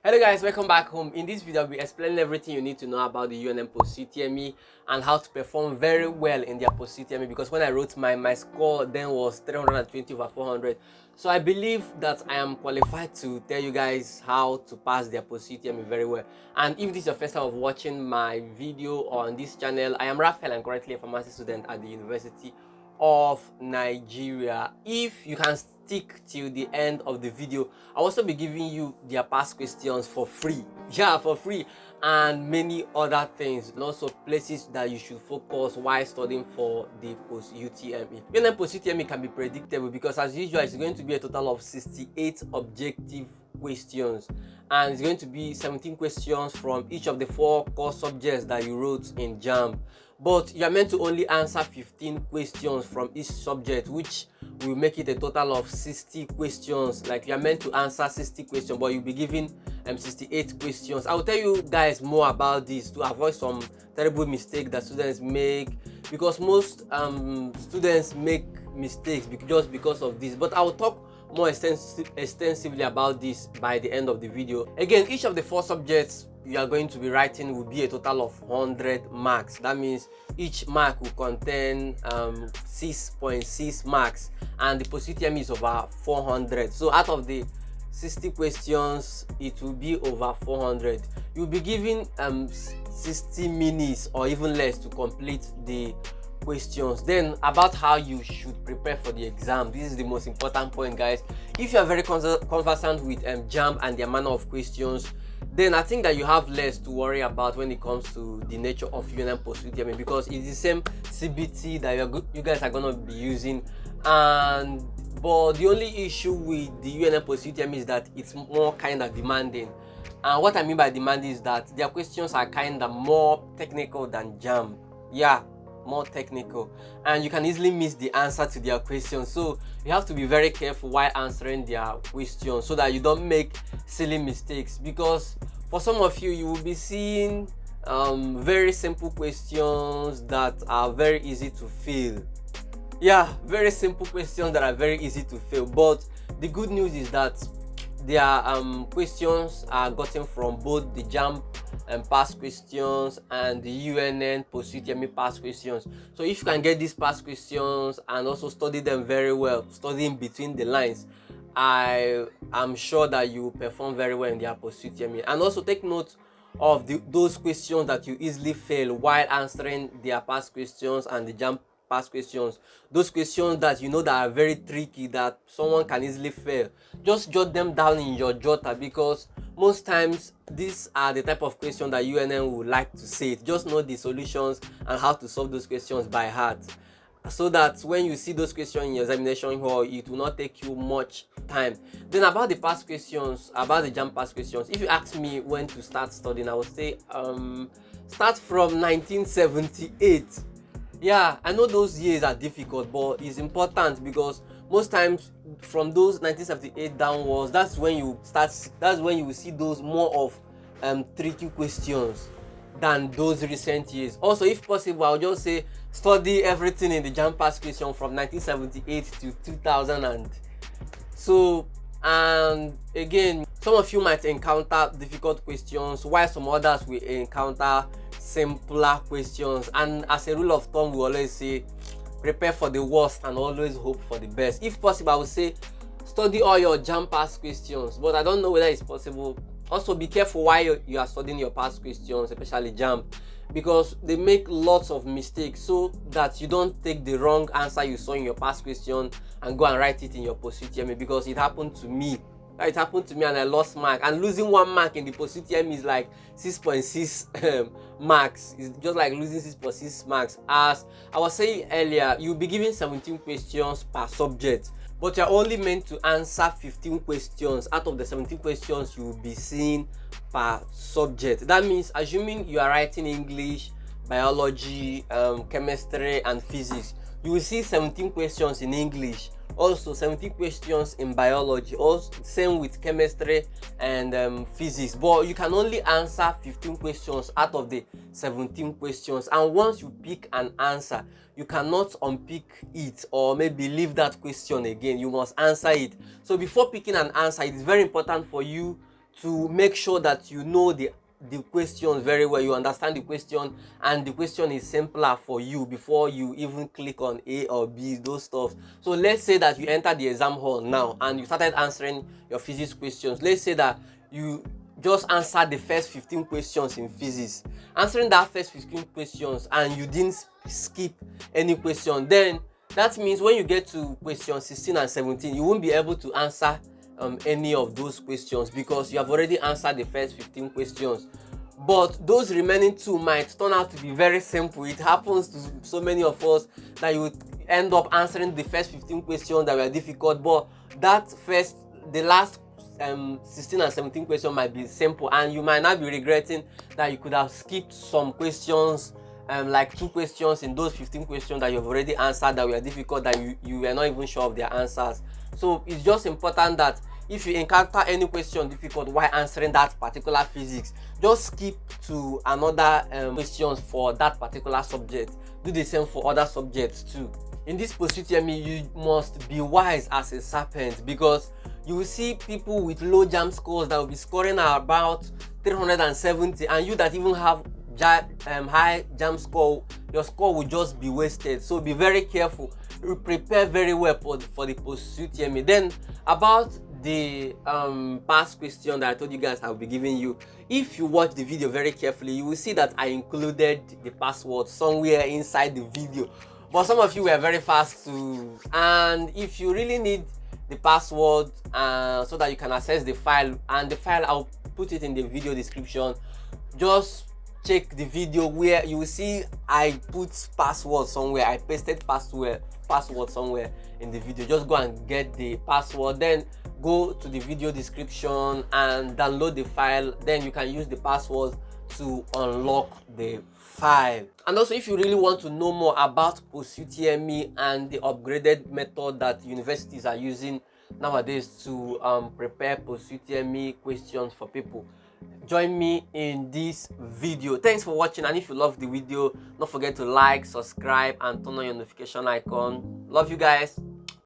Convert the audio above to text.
Hello guys, welcome back home. In this video, I'll be explaining everything you need to know about the UNN PUTME and how to perform very well in their PUTME, because when I wrote my score then was 320 over 400. So I believe that I am qualified to tell you guys how to pass their PUTME very well. And if this is your first time of watching my video on this channel, I am Raphael. I'm currently a pharmacy student at the University of Nigeria. If you can stick till the end of the video, I'll also be giving you their past questions for free, for free, and many other things, and also places that you should focus while studying for the post-UTME. UNN post-UTME can be predictable because, as usual, it's going to be a total of 68 objective questions, and it's going to be 17 questions from each of the 4 core subjects that you wrote in JAMB. But you are meant to only answer 15 questions from each subject, which will make it a total of 60 questions. Like, you are meant to answer 60 questions, but you'll be given 68 questions. I will tell you guys more about this to avoid some terrible mistakes that students make, because most students make mistakes just because of this. But I will talk more extensively about this by the end of the video. Again, each of the 4 subjects you are going to be writing will be a total of 100 marks. That means each mark will contain 6.6 marks, and the post-UTME is over 400. So out of the 60 questions, it will be over 400. You'll be given 60 minutes or even less to complete the questions. Then, about how you should prepare for the exam, this is the most important point, guys. If you are very conversant with JAMB and their manner of questions, then I think that you have less to worry about when it comes to the nature of UNN post-UTME, because it's the same CBT that you guys are going to be using. But the only issue with the UNN post-UTME is that it's more kind of demanding. And what I mean by demanding is that their questions are kind of more technical than JAMB. More technical, and you can easily miss the answer to their questions. So you have to be very careful while answering their questions so that you don't make silly mistakes, because for some of you, you will be seeing very simple questions that are very easy to fail. Very simple questions that are very easy to fail. But the good news is that their questions are gotten from both the JAMB past questions and the UNN post-UTME past questions. So if you can get these past questions and also study them very well, studying between the lines, I am sure that you will perform very well in their post-UTME. And also take note of those questions that you easily fail while answering their past questions and the JAMB past questions. Those questions that you know that are very tricky, that someone can easily fail, just jot them down in your jotter, because most times these are the type of questions that UNN would like to say. Just know the solutions and how to solve those questions by heart, so that when you see those questions in your examination hall, it will not take you much time. Then about the past questions, about the JAMB past questions, if you ask me when to start studying, I would say start from 1978. I know those years are difficult, but it's important, because most times from those 1978 downwards, that's when you will see those more of tricky questions than those recent years. Also, if possible, I'll just say study everything in the JAMB past question from 1978 to 2000. And again, some of you might encounter difficult questions, while some others will encounter simpler questions. And as a rule of thumb, we always say prepare for the worst and always hope for the best. If possible, I would say study all your JAMB past questions, but I don't know whether it's possible. Also, be careful while you are studying your past questions, especially JAMB, because they make lots of mistakes, so that you don't take the wrong answer you saw in your past question and go and write it in your post-UTME, because it happened to me. And I lost mark, and losing 1 mark in the post-UTME is like 6.6 marks. It's just like losing 6.6 marks. As I was saying earlier, you'll be given 17 questions per subject, but you're only meant to answer 15 questions out of the 17 questions you will be seeing per subject. That means, assuming you are writing English, biology, chemistry and physics, you will see 17 questions in English, also 17 questions in biology, also same with chemistry and physics. But you can only answer 15 questions out of the 17 questions, and once you pick an answer, you cannot unpick it or maybe leave that question again. You must answer it. So before picking an answer, it is very important for you to make sure that you know the question very well, you understand the question, and the question is simpler for you before you even click on A or B, those stuff. So let's say that you enter the exam hall now and you started answering your physics questions. Let's say that you just answered the first 15 questions in physics. Answering that first 15 questions and you didn't skip any question, then that means when you get to question 16 and 17, you won't be able to answer any of those questions because you have already answered the first 15 questions. But those remaining two might turn out to be very simple. It happens to so many of us that you would end up answering the first 15 questions that were difficult, but the last 16 and 17 questions might be simple, and you might not be regretting that you could have skipped some questions, like 2 questions in those 15 questions that you've already answered that were difficult, that you were not even sure of their answers. So it's just important that if you encounter any question difficult while answering that particular physics, just skip to another questions for that particular subject. Do the same for other subjects too. In this post-UTME, you must be wise as a serpent, because you will see people with low JAMB scores that will be scoring about 370, and you that even have high JAMB score, your score will just be wasted. So be very careful. Prepare very well for the post-UTME. Then about the past question that I told you guys I will be giving you, if you watch the video very carefully, you will see that I included the password somewhere inside the video, but some of you were very fast too. And if you really need the password so that you can access the file, and the file I'll put it in the video description, just check the video where you will see I put password somewhere. I pasted password somewhere in the video. Just go and get the password, then go to the video description and download the file. Then you can use the password to unlock the file. And also, if you really want to know more about post-UTME and the upgraded method that universities are using nowadays to prepare post-UTME questions for people, join me in this video. Thanks for watching, and if you love the video, don't forget to like, subscribe, and turn on your notification icon. Love you guys.